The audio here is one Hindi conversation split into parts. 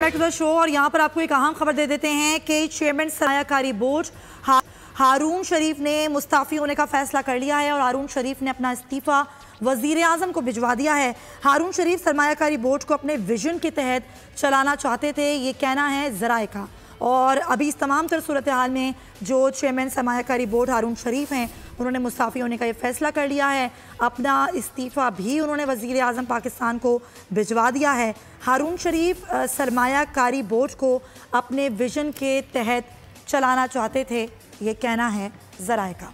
Back to the show. और यहाँ पर आपको एक अहम खबर दे देते हैं कि चेयरमैन सरमायाकारी बोर्ड हारून शरीफ ने मुस्ताफ़ी होने का फैसला कर लिया है और हारून शरीफ ने अपना इस्तीफ़ा वज़ीर आज़म को भिजवा दिया है। हारून शरीफ सरमायाकारी बोर्ड को अपने विजन के तहत चलाना चाहते थे, ये कहना है ज़राए का। और अभी इस तमाम तर सूरत हाल में जो चेयरमैन सरमायाकारी बोर्ड हारून शरीफ हैं, उन्होंने मुस्ताफ़ी होने का ये फ़ैसला कर लिया है। अपना इस्तीफ़ा भी उन्होंने वज़ीर आज़म पाकिस्तान को भिजवा दिया है। हारून शरीफ सरमायाकारी बोर्ड को अपने विजन के तहत चलाना चाहते थे, ये कहना है ज़राए का।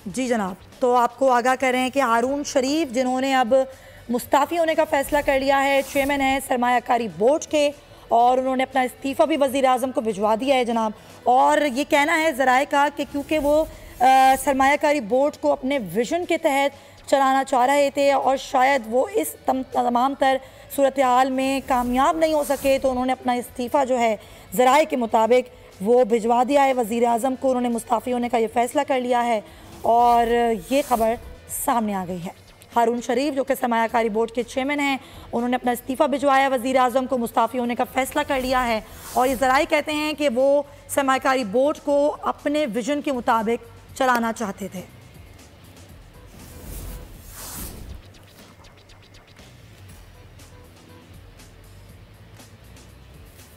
जी जनाब, तो आपको आगाह कर रहे हैं कि हारून शरीफ जिन्होंने अब मुस्ताफ़ी होने का फ़ैसला कर लिया है, चेयरमैन है सरमायाकारी बोर्ड के, और उन्होंने अपना इस्तीफ़ा भी वज़ीर आज़म को भिजवा दिया है जनाब। और ये कहना है ज़राए का कि क्योंकि वो सरमायाकारी बोर्ड को अपने विजन के तहत चलाना चाह रहे थे और शायद वो इस तमाम तर सूरत हाल में कामयाब नहीं हो सके, तो उन्होंने अपना इस्तीफ़ा जो है ज़राए के मुताबिक वो भिजवा दिया है वज़ीर आज़म को। उन्होंने मुस्ताफ़ी होने का ये फ़ैसला कर लिया है और ये खबर सामने आ गई है। हारून शरीफ जो कि सरमायाकारी बोर्ड के चेयरमैन हैं, उन्होंने अपना इस्तीफ़ा भिजवाया वज़ीर आज़म को, मुस्ताफ़ी होने का फ़ैसला कर लिया है। और ये ज़राए कहते हैं कि वो सरमायाकारी बोर्ड को अपने विजन के मुताबिक चलाना चाहते थे।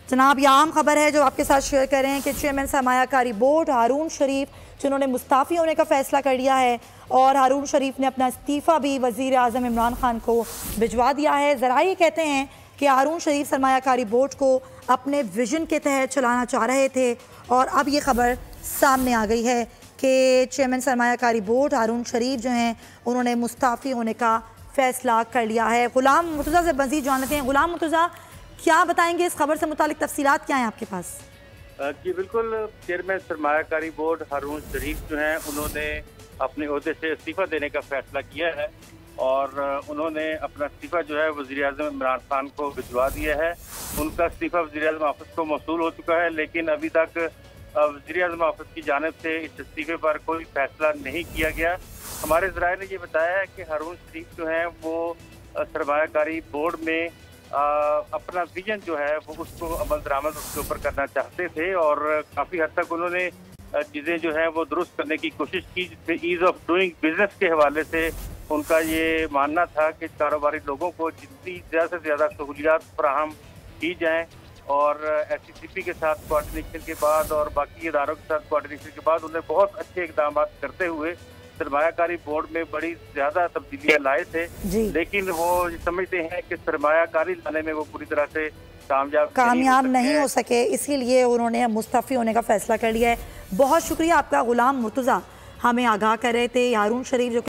जनाब, यह आम खबर है जो आपके साथ शेयर कर रहे हैं कि चेयरमैन सरमायाकारी बोर्ड हारून शरीफ जिन्होंने मुस्ताफ़ी होने का फ़ैसला कर लिया है और हारून शरीफ ने अपना इस्तीफ़ा भी वज़ीर आज़म इमरान खान को भिजवा दिया है। ज़रा ये कहते हैं कि हारून शरीफ सरमायाकारी बोर्ड को अपने विजन के तहत चलाना चाह रहे थे और अब ये खबर सामने आ गई है कि चेयरमैन सरमायाकारी बोर्ड हारून शरीफ जो हैं, उन्होंने मुस्ताफ़ी होने का फ़ैसला कर लिया है। ग़ुलाम मुर्तज़ा से मज़ीद जान लेते हैं। ग़ुलाम मुर्तज़ा, क्या बताएंगे इस खबर से मुतालिक तफसीलात क्या हैं आपके पास? जी बिल्कुल, चेयरमैन सरमायाकारी बोर्ड हारून शरीफ जो हैं, उन्होंने अपने ओहदे से इस्तीफ़ा देने का फैसला किया है और उन्होंने अपना इस्तीफ़ा जो है वज़ीर आज़म इमरान खान को भिजवा दिया है। उनका इस्तीफ़ा वज़ीर आज़म ऑफिस को मौसूल हो चुका है, लेकिन अभी तक वज़ीर आज़म ऑफिस की जानिब से इस इस्तीफ़े पर कोई फैसला नहीं किया गया। हमारे ज़राए ने ये बताया है कि हारून शरीफ जो हैं वो सरमायाकारी बोर्ड में अपना विजन जो है वो उसको अमल दरामद उसके ऊपर करना चाहते थे और काफ़ी हद तक उन्होंने चीज़ें जो हैं वो दुरुस्त करने की कोशिश की, जिसमें ईज़ ऑफ डूइंग बिजनेस के हवाले से उनका ये मानना था कि कारोबारी लोगों को जितनी ज़्यादा से ज़्यादा सहूलियात फराहम की जाएँ और SCCP के साथ कोऑर्डिनेशन के बाद और बाकी इदारों के साथ कोऑर्डिनेशन के बाद उन्हें बहुत अच्छे इक़दाम करते हुए सरमायाकारी बोर्ड में बड़ी ज्यादा तब्दीलियां लाए थे, लेकिन वो समझते हैं कि सरमायाकारी लाने में वो पूरी तरह से कामयाब नहीं हो सके, इसीलिए उन्होंने मुस्ताफ़ी होने का फैसला कर लिया है। बहुत शुक्रिया आपका ग़ुलाम मुर्तज़ा, हमें आगाह कर रहे थे। हारून शरीफ जो